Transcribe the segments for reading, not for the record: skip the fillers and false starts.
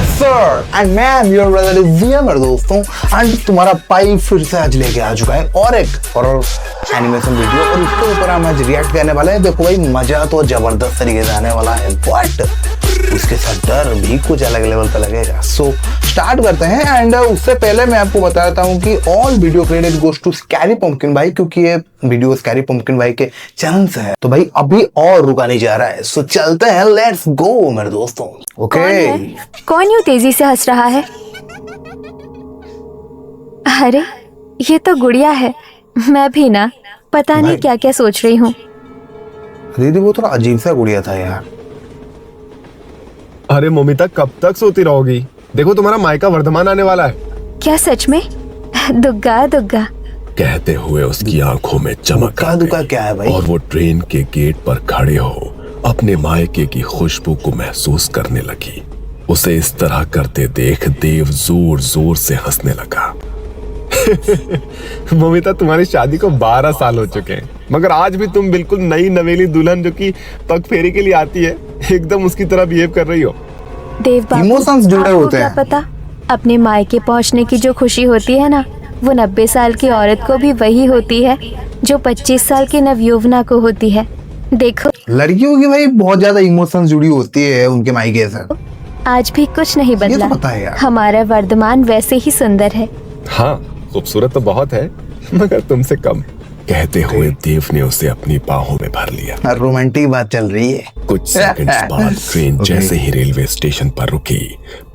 Sir and ma'am your brother is here मेरे दोस्तों, and तुम्हारा भाई फिर से आज लेके आ चुका है और एक हॉरर एनिमेशन वीडियो, और उसके ऊपर हम आज रिएक्ट करने वाले हैं। देखो भाई मजा तो जबरदस्त तरीके से आने वाला है, बट उसके साथ डर भी कुछ अलग लेवल पे लगेगा। सो स्टार्ट करते हैं। एंड उससे पहले मैं आपको बता देता हूँ कि all video credit goes to scary pumpkin भाई, क्योंकि ये वीडियो स्कैरी पंपकिन भाई के चैनल से है। तो भाई अभी और रुका नहीं जा रहा है, सो चलते हैं, लेट्स गो मेरे दोस्तों। ओके कौन यूं तेजी से हंस रहा है? अरे ये तो गुड़िया है। मैं भी ना पता नहीं क्या क्या सोच रही हूँ। दीदी वो थोड़ा अजीब सा गुड़िया था यार। अरे मोमिता कब तक सोती रहोगी? देखो तुम्हारा मायका वर्धमान आने वाला है। क्या सच में? दुग्गा दुग्गा कहते हुए उसकी आंखों में चमक आ दुग्गा गई क्या है भाई? और वो ट्रेन के गेट पर खड़े हो अपने मायके की खुशबू को महसूस करने लगी। उसे इस तरह करते देख देव जोर जोर से हंसने लगा। मोमिता तुम्हारी शादी को 12 साल हो चुके हैं, मगर आज भी तुम बिल्कुल नई नवेली दुल्हन जो कि पग फेरी के लिए आती है, एकदम उसकी तरह बिहेव कर रही हो। देव बाबू, इमोशंस जुड़े आपको होते क्या हैं। पता अपने मायके पहुंचने की जो खुशी होती है ना, वो 90 साल की औरत को भी वही होती है जो 25 साल की नवयुवना को होती है। देखो लड़कियों की भाई बहुत ज्यादा इमोशंस जुड़ी होती है उनके मायके से। आज भी कुछ नहीं बदला। ये तो पता है यार। हमारा वर्धमान वैसे ही सुंदर है। हाँ खूबसूरत तो बहुत है, मगर तुमसे कम। कहते हुए देव ने उसे अपनी बाहों में भर लिया। रोमांटिक बात चल रही है। कुछ सेकंड्स बाद ट्रेन जैसे ही रेलवे स्टेशन पर रुकी,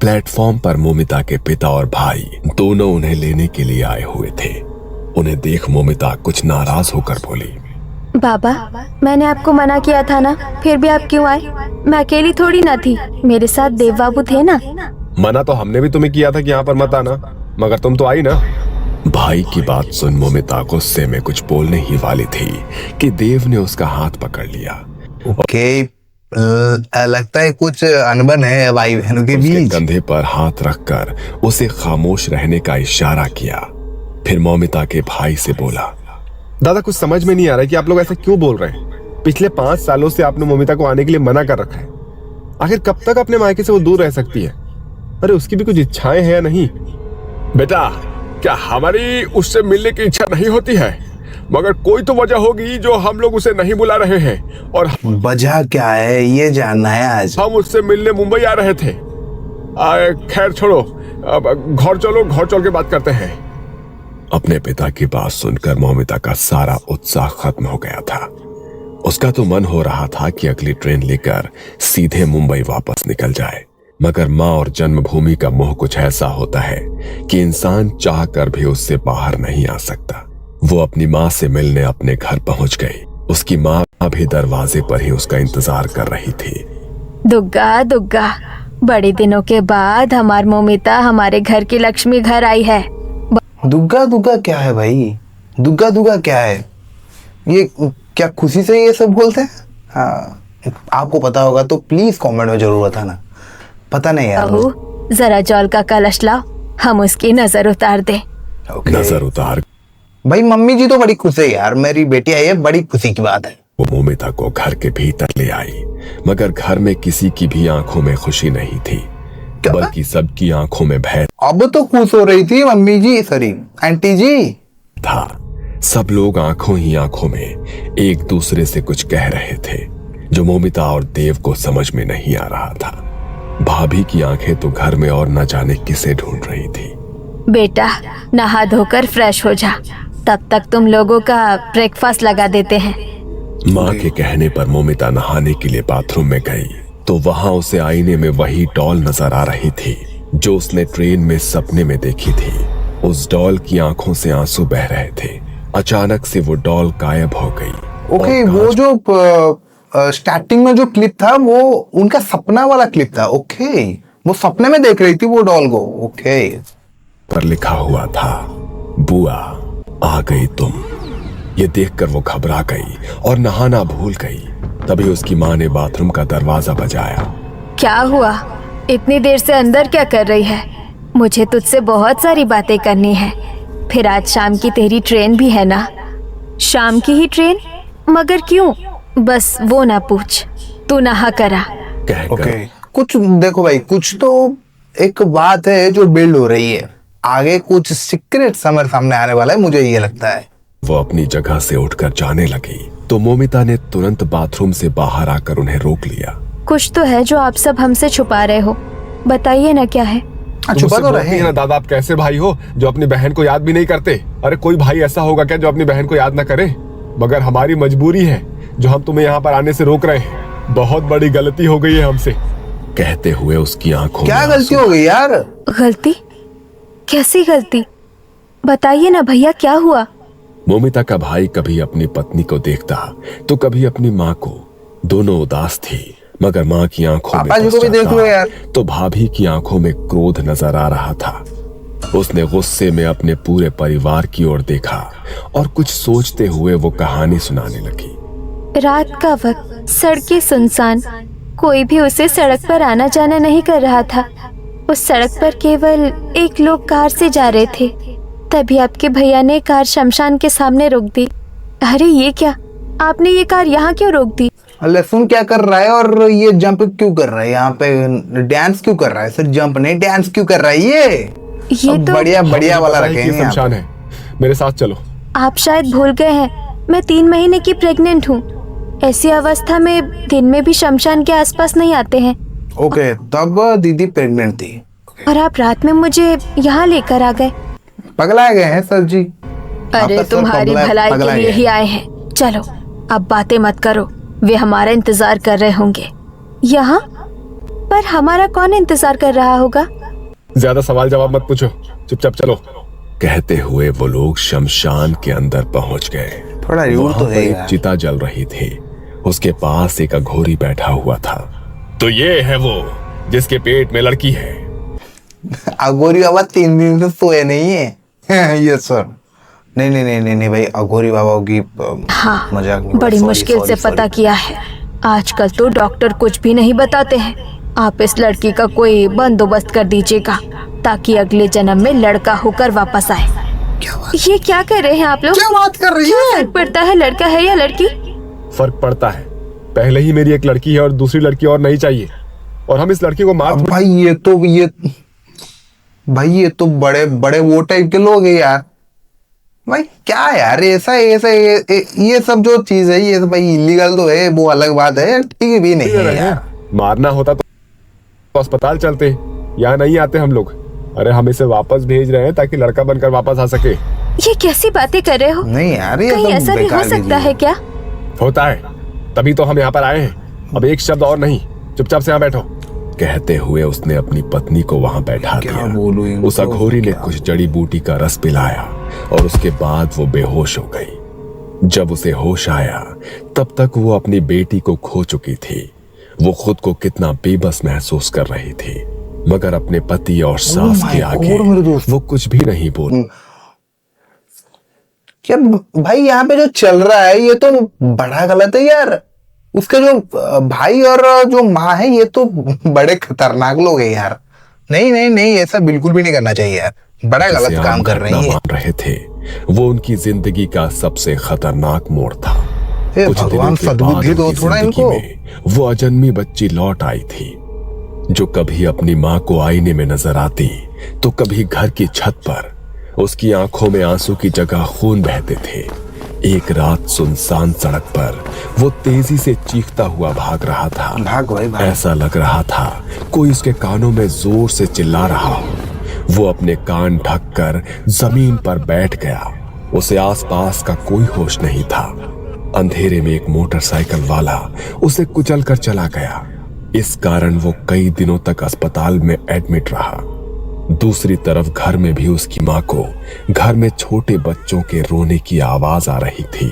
प्लेटफॉर्म पर मोमिता के पिता और भाई दोनों उन्हें लेने के लिए आए हुए थे। उन्हें देख मोमिता कुछ नाराज होकर बोली, बाबा मैंने आपको मना किया था ना, फिर भी आप क्यों आए? मैं अकेली थोड़ी ना थी, मेरे साथ देव बाबू थे ना। मना तो हमने भी तुम्हें किया था कि यहाँ पर मत आना, मगर तुम तो आई ना। भाई की बात सुन मोमिता गुस्से में कुछ बोलने ही वाली थी कि देव ने उसका हाथ पकड़ लिया। ओके लगता है कुछ अनबन है भाई बहनों के उसके बीच। कंधे पर हाथ रखकर उसे खामोश रहने का इशारा किया। फिर मोमिता के भाई से बोला, दादा कुछ समझ में नहीं आ रहा है कि आप लोग ऐसा क्यों बोल रहे हैं। पिछले 5 सालों से आपने मोमिता को आने के लिए मना कर रखा है। आखिर कब तक अपने मायके से वो दूर रह सकती है? अरे उसकी भी कुछ इच्छाएं हैं या नहीं? बेटा क्या हमारी उससे मिलने की इच्छा नहीं होती है? मगर कोई तो वजह होगी जो हम लोग उसे नहीं बुला रहे हैं, और वजह क्या है ये जानना है आज। हम उससे मिलने मुंबई आ रहे थे। खैर छोड़ो, अब घर चलो, घर चल के बात करते हैं। अपने पिता की बात सुनकर मोमिता का सारा उत्साह खत्म हो गया था। उसका तो मन हो रहा था कि अगली ट्रेन लेकर सीधे मुंबई वापस निकल जाए, मगर माँ और जन्मभूमि का मोह कुछ ऐसा होता है कि इंसान चाह कर भी उससे बाहर नहीं आ सकता। वो अपनी माँ से मिलने अपने घर पहुंच गई। उसकी माँ अभी दरवाजे पर ही उसका इंतजार कर रही थी। दुग्गा दुग्गा, बड़े दिनों के बाद हमार मोमिता हमारे घर की लक्ष्मी घर आई है। दुग्गा दुग्गा क्या है भाई? दुग्गा दुग्गा क्या है? ये क्या खुशी से ये सब बोलते हैं? हाँ आपको पता होगा तो प्लीज कमेंट में जरूर बताना। पता नहीं यार। बहू जरा जौल का कलश लाओ, हम उसकी नजर उतार दे। नजर उतार भाई मम्मी जी तो बड़ी खुश है यार, मेरी बेटी आई है, बड़ी खुशी की बात है। वो मोमिता को घर के भीतर ले आई, मगर घर में किसी की भी आंखों में खुशी नहीं थी, बल्कि सबकी आंखों में भय अब तो खुश हो रही थी मम्मी जी, सॉरी आंटी जी था। सब लोग आंखों ही आंखों में एक दूसरे से कुछ कह रहे थे जो मोमिता और देव को समझ में नहीं आ रहा था। भाभी की आंखें तो घर में और न जाने किसे ढूंढ रही थी। बेटा नहा धोकर फ्रेश हो जा, तब तक तुम लोगों का ब्रेकफास्ट लगा देते हैं। माँ के कहने पर मोमिता नहाने के लिए बाथरूम में गई तो वहां उसे आईने में वही डॉल नजर आ रही थी जो उसने ट्रेन में सपने में देखी थी। उस डॉल की आंखों से आंसू बह रहे थे। अचानक से वो डॉल गायब हो गई। ओके वो जो स्टार्टिंग में जो क्लिप था वो उनका सपना वाला क्लिप था। ओके वो सपने में देख रही थी वो डॉल को। ओके पर लिखा हुआ था, बुआ आ गई तुम। ये देखकर वो घबरा गई और नहाना भूल गई। तभी उसकी माँ ने बाथरूम का दरवाजा बजाया। क्या हुआ? इतनी देर से अंदर क्या कर रही है? मुझे तुझसे बहुत सारी बातें करनी है। फिर आज शाम की तेरी ट्रेन भी है ना? शाम की ही ट्रेन? मगर क्यों? बस वो ना पूछ, तू नहा करा। कहकर कुछ देखो भाई, कुछ तो एक बात है जो बिल्ड हो रही है, आगे कुछ सीक्रेट समर सामने आने वाला है, मुझे ये लगता है। वो अपनी जगह से उठकर जाने लगी तो मोमिता ने तुरंत बाथरूम से बाहर आकर उन्हें रोक लिया। कुछ तो है जो आप सब हमसे छुपा रहे हो, बताइए ना क्या है। छुपा मुझसे तो बोलती रहे है ना दादा, आप कैसे भाई हो जो अपनी बहन को याद भी नहीं करते। अरे कोई भाई ऐसा होगा क्या जो अपनी बहन को याद ना करे, मगर हमारी मजबूरी है जो हम तुम्हें यहाँ पर आने से रोक रहे हैं। बहुत बड़ी गलती हो गई है हमसे। कहते हुए उसकी आंखों क्या में गलती हो गई यार? गलती? कैसी गलती? बताइए ना भैया, क्या हुआ? मोमिता का भाई कभी अपनी पत्नी को देखता तो कभी अपनी माँ को। दोनों उदास थी, मगर माँ की आंखों में पापा जी को भी देख लो यार। तो भाभी की आंखों में क्रोध नजर आ रहा था। उसने गुस्से में अपने पूरे परिवार की ओर देखा और कुछ सोचते हुए वो कहानी सुनाने लगी। रात का वक्त, सड़कें सुनसान, कोई भी उसे सड़क पर आना जाना नहीं कर रहा था। उस सड़क पर केवल एक लोग कार से जा रहे थे। तभी आपके भैया ने कार शमशान के सामने रोक दी। अरे ये क्या, आपने ये कार यहाँ क्यों रोक दी? लहसुन क्या कर रहा है और ये जंप क्यों कर रहा है? यहाँ पे डांस क्यों कर रहा है? सिर्फ जंप नहीं, डांस क्यों कर रहा है ये तो बढ़िया बढ़िया वाला पता है कि रखेंगे यहाँ शमशान है। मेरे साथ चलो। आप शायद भूल गए हैं, मैं 3 महीने की प्रेग्नेंट हूँ। ऐसी अवस्था में दिन में भी शमशान के आसपास नहीं आते हैं। पे। ओके, तब दीदी प्रेग्नेंट थी और आप रात में मुझे यहाँ लेकर आ गए। पगला गए हैं सर जी। अरे आपका सर तुम्हारी भलाई के पगला लिए गया ही आए हैं। चलो अब बातें मत करो, वे हमारा इंतजार कर रहे होंगे यहाँ पर। हमारा कौन इंतजार कर रहा होगा? ज्यादा सवाल जवाब मत पूछो, चुपचाप चलो। कहते हुए वो लोग शमशान के अंदर पहुंच गए। थोड़ा रूड वहां तो पर है एक यार। चिता जल रही थी। उसके पास एक अघोरी बैठा हुआ था। तो ये है वो जिसके पेट में लड़की है। अघोरी बाबा 3 दिन से सोए नहीं है। Yes sir. नहीं नहीं नहीं नहीं नहीं भाई, अघोरी बाबा की हाँ, मजाक नहीं। बड़ी Sorry, मुश्किल sorry, से sorry. पता किया है। आजकल तो डॉक्टर कुछ भी नहीं बताते हैं। आप इस लड़की का कोई बंदोबस्त कर दीजिएगा ताकि अगले जन्म में लड़का होकर वापस आए। ये क्या कर रहे हैं आप लोग? क्या बात कर रही है? फर्क पड़ता है लड़का है या लड़की? फर्क पड़ता है। पहले ही मेरी एक लड़की है और दूसरी लड़की और नहीं चाहिए, और हम इस लड़की को मार अब भाई ये तो बड़े बड़े वो टाइप के लोग हैं यार। भाई क्या यार, ऐसा ऐसा ये सब जो चीज है ये तो भाई इलीगल तो है, वो अलग बात है, ठीक भी नहीं है यार। मारना होता तो अस्पताल चलते, यहाँ नहीं आते हम लोग। अरे हम इसे वापस भेज रहे हैं ताकि लड़का बनकर वापस आ सके। ये कैसी बातें कर रहे हो? नहीं यार, ये कहीं तो ऐसा भी हो बेकार सकता वीडियो है क्या? होता है, तभी तो हम यहाँ पर आए हैं। अब एक शब्द और नहीं, चुपचाप से यहाँ बैठो। कहते हुए उसने अपनी पत्नी को वहां बैठा क्या दिया। बोलूं इनको, उस अघोरी ने क्या? कुछ जड़ी बूटी का रस पिलाया और उसके बाद वो बेहोश हो गई। जब उसे होश आया तब तक वो अपनी बेटी को खो चुकी थी। वो खुद को कितना बेबस महसूस कर रही थी, मगर अपने पति और सास my के God, आगे मेरे दोस्त। वो कुछ भी नहीं बोली। क्या भाई यहाँ पे जो चल रहा है ये तो बड़ा गलत है यार। उसके जो भाई और जो माँ है ये तो बड़े खतरनाक लोग हैं यार। नहीं नहीं नहीं, ऐसा बिल्कुल भी नहीं करना चाहिए यार, बड़ा जिसे गलत काम आम कर घटना रही है। मान रहे थे, वो उनकी जिंदगी का सबसे खतरनाक मोड़ था। हे कुछ भगवान, दिनों के बाद सद्बुद्धि दो उनकी थोड़ा जिंदगी इनको। में वो अजन्मी बच्ची लौट आई थी, जो कभी अपनी माँ को आईने में नजर आती तो कभी घर की छत पर। उसकी आंखों में आंसू की जगह खून बहते थे। एक रात सुनसान सड़क पर वो तेजी से चीखता हुआ भाग रहा था। भाग भाई भाग। ऐसा लग रहा था कोई उसके कानों में जोर से चिल्ला रहा हो। वो अपने कान ढककर जमीन पर बैठ गया। उसे आसपास का कोई होश नहीं था। अंधेरे में एक मोटरसाइकिल वाला उसे कुचलकर चला गया। इस कारण वो कई दिनों तक अस्पताल में एडमिट रहा। दूसरी तरफ घर में भी उसकी माँ को घर में छोटे बच्चों के रोने की आवाज आ रही थी।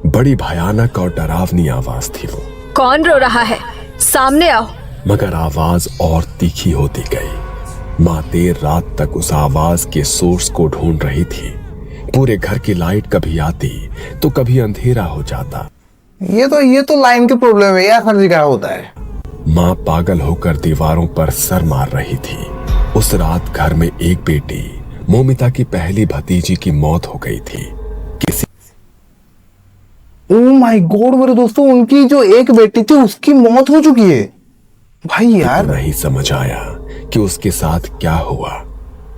बड़ी भयानक और डरावनी आवाज थी वो। कौन रो रहा है? सामने आओ। मगर आवाज और तीखी होती गई। माँ देर रात तक उस आवाज के सोर्स को ढूंढ रही थी। पूरे घर की लाइट कभी आती तो कभी अंधेरा हो जाता। ये तो लाइन की प्रॉब्लम है यार, हर जगह होता है। माँ पागल होकर दीवारों पर सर मार रही थी। उस रात घर में एक बेटी, मोमिता की पहली भतीजी की मौत हो गई थी। किसी ओह माय गॉड मेरे दोस्तों, उनकी जो एक बेटी थी उसकी मौत हो चुकी है। भाई यार नहीं समझ आया कि उसके साथ क्या हुआ।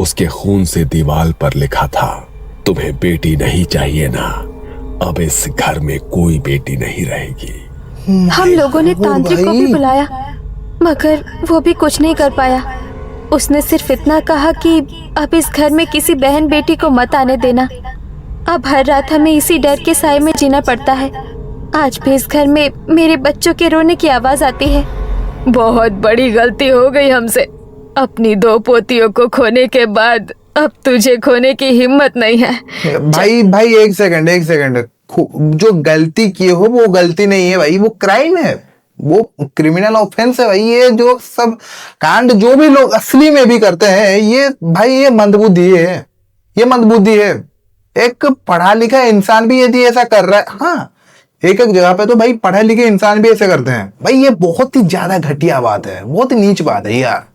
उसके खून से दीवार पर लिखा था, तुम्हें बेटी नहीं चाहिए ना, अब इस घर में कोई बेटी नहीं रहेगी। हम लोगों ने तांत्रिक को भी बुलाया, मगर वो भी कुछ नहीं कर पाया। उसने सिर्फ इतना कहा कि अब इस घर में किसी बहन बेटी को मत आने देना। अब हर रात हमें इसी डर के साए में जीना पड़ता है। आज भी इस घर में मेरे बच्चों के रोने की आवाज आती है। बहुत बड़ी गलती हो गई हमसे। अपनी 2 पोतियों को खोने के बाद अब तुझे खोने की हिम्मत नहीं है। भाई एक सेकंड। जो गलती की हो वो गलती नहीं है भाई, वो क्राइम है, वो क्रिमिनल ऑफेंस है भाई। ये जो सब कांड जो भी लोग असली में भी करते हैं, ये भाई ये मंदबुद्धि है, ये मंदबुद्धि है। एक पढ़ा लिखा इंसान भी यदि ऐसा कर रहा है, हाँ एक जगह पे तो भाई पढ़े लिखे इंसान भी ऐसे करते हैं भाई, ये बहुत ही ज्यादा घटिया बात है, बहुत ही नीच बात है यार।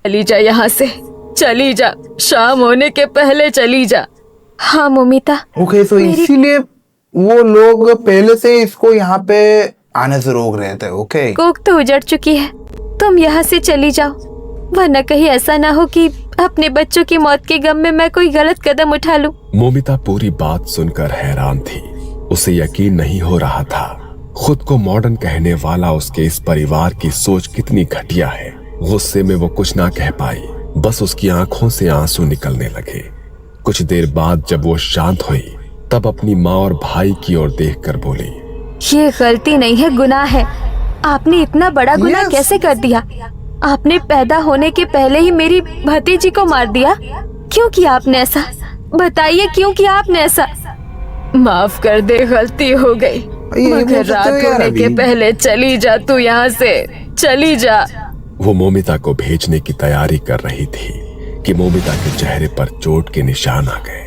चली जा यहाँ से, चली जा, शाम होने के पहले चली जा। हाँ मोमिता। ओके, तो इसीलिए वो लोग पहले से इसको यहाँ पे आने से रोक रहे थे। ओके, कोक तो उजड़ चुकी है, तुम यहाँ से चली जाओ, वरना कहीं ऐसा ना हो कि अपने बच्चों की मौत के गम में मैं कोई गलत कदम उठा लूं। मोमिता पूरी बात सुनकर हैरान थी। उसे यकीन नहीं हो रहा था खुद को मॉडर्न कहने वाला उसके इस परिवार की सोच कितनी घटिया है। गुस्से में वो कुछ ना कह पाई, बस उसकी आंखों से आंसू निकलने लगे। कुछ देर बाद जब वो शांत हुई तब अपनी माँ और भाई की ओर देखकर बोली, ये गलती नहीं है, गुनाह है। आपने इतना बड़ा गुनाह कैसे कर दिया? आपने पैदा होने के पहले ही मेरी भतीजी को मार दिया। क्यों किया आपने ऐसा? बताइए क्यों किया आपने ऐसा? माफ कर दे, गलती हो गई, मगर रात होने के पहले चली जा, तू यहाँ से चली जा। वो मोमिता को भेजने की तैयारी कर रही थी कि मोमिता के चेहरे पर चोट के निशान आ गए।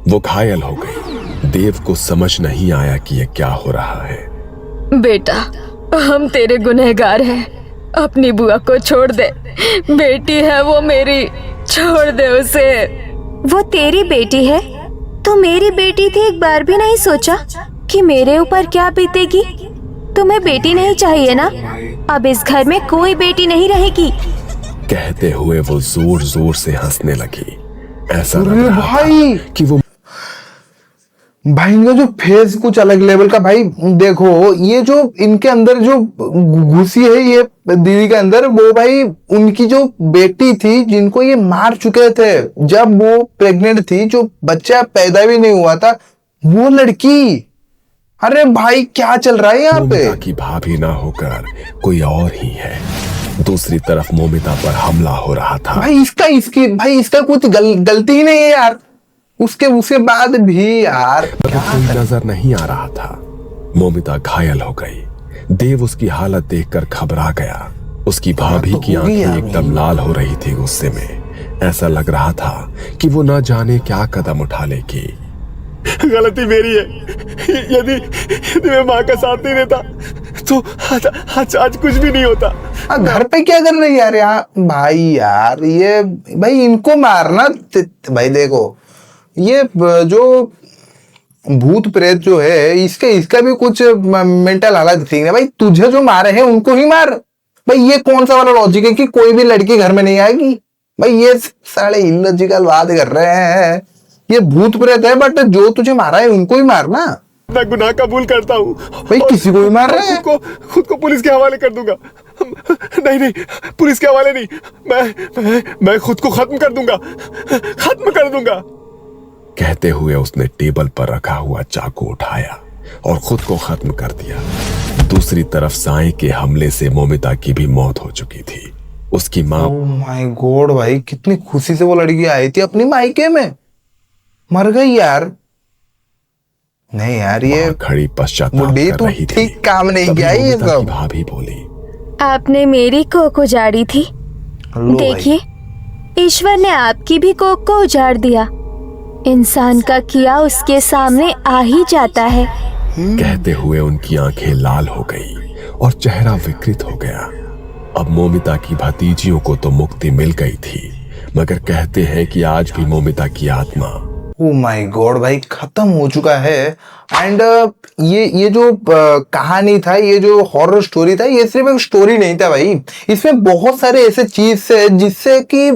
वो घायल हो गई। देव को समझ नहीं आया कि ये क्या हो रहा है। बेटा, हम तेरे गुनहगार हैं, अपनी बुआ को छोड़ दे। बेटी है वो मेरी, छोड़ दे उसे। वो तेरी बेटी है? तो मेरी बेटी थी, एक बार भी नहीं सोचा कि मेरे ऊपर क्या बीतेगी? तुम्हें बेटी नहीं चाहिए ना? अब इस घर में कोई बेटी नहीं रहेगी। कहते हुए वो जोर जोर से हंसने लगी। ऐसा लग रहा भाई था कि वो भाई इनका जो फेस कुछ अलग लेवल का। भाई देखो, ये जो इनके अंदर जो घुसी है ये दीदी के अंदर, वो भाई उनकी जो बेटी थी जिनको ये मार चुके थे जब वो प्रेग्नेंट थी, जो बच्चा पैदा भी नहीं हुआ था, वो लड़की। अरे भाई क्या चल रहा है यहाँ पे? मोमिता की भाभी ना होकर कोई और ही है। दूसरी तरफ मोमिता पर हमला हो रहा था। भाई इसका कुछ गलती ही नहीं है यार। उसके बाद भी यार कोई नजर नहीं आ रहा था। मोमिता घायल हो गई। देव उसकी हालत देखकर घबरा गया। उसकी भाभी की आंखें एकदम लाल हो रही थी गुस्से में। ऐसा लग रहा था कि वो ना जाने क्या कदम उठा लेगी। गलती मेरी है। यदि मैं माँ का साथ नहीं देता तो आज कुछ भी नहीं होता। घर पे क्या कर रही यार यहाँ? भाई यार ये भाई इनको मारना। भाई देखो, ये जो भूत प्रेत जो है इसका भी कुछ मेंटल हालत ठीक है। भाई तुझे जो मारे हैं उनको ही मार। भाई ये कौन सा वाला लॉजिक है कि कोई भी लड़की घर में नहीं आएगी? भाई ये सारे इलॉजिकल बात कर रहे हैं। ये भूत प्रेत है, बट जो तुझे मारा है उनको ही मारना। मैं गुनाह कबूल करता हूँ। भाई किसी को भी मार रहे हैं। खुद को पुलिस के हवाले कर दूंगा। नहीं, पुलिस के हवाले नहीं। मैं खुद को खत्म कर दूंगा। कहते हुए उसने टेबल पर रखा हुआ चाकू उठाया और खुद को खत्म कर दिया। दूसरी तरफ साए के हमले से मोमिता की भी मौत हो चुकी थी। उसकी माँ ओह माय गॉड भाई, कितनी खुशी से वो लड़की आई थी अपनी मायके में, मर गई यार। नहीं यार, ये खड़ी पश्चाताप कर रही थी। ठीक काम नहीं किया ये सब। भाभी बोली, आपने मेरी कोक उजाड़ी थी, देखिए ईश्वर ने आपकी भी कोक को उजाड़ दिया। इंसान का किया उसके सामने आ ही जाता है। कहते हुए उनकी आंखें लाल हो गई और चेहरा विकृत हो गया। अब मोमिता की भतीजियों को तो मुक्ति मिल गई थी, मगर कहते हैं कि आज भी मोमिता की आत्मा ओ माय गॉड भाई, खत्म हो चुका है। एंड ये जो कहानी था, ये जो हॉरर स्टोरी था, ये सिर्फ एक स्टोरी नहीं था भाई, इसमें बहुत सारे ऐसे चीज है जिससे कि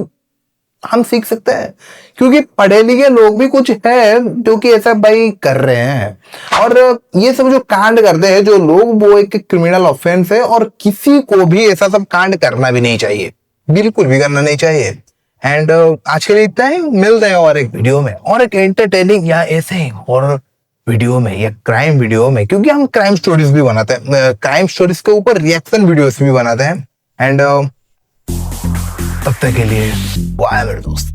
हम सीख सकते हैं, क्योंकि पढ़े लिखे लोग भी कुछ है जो कि ऐसा भाई कर रहे हैं। और ये सब जो कांड करते हैं जो लोग, वो एक क्रिमिनल ऑफेंस है, और किसी को भी ऐसा सब कांड करना भी नहीं चाहिए, बिल्कुल भी करना नहीं चाहिए। एंड आज के लिए इतना ही, मिलते हैं और एक वीडियो में, और एक एंटरटेनिंग या ऐसे ही हॉरर वीडियो में या क्राइम वीडियो में, क्योंकि हम क्राइम स्टोरीज भी बनाते हैं, क्राइम स्टोरीज के ऊपर रिएक्शन वीडियोस भी बनाते हैं। एंड तब तक के लिए बाय मेरे दोस्त।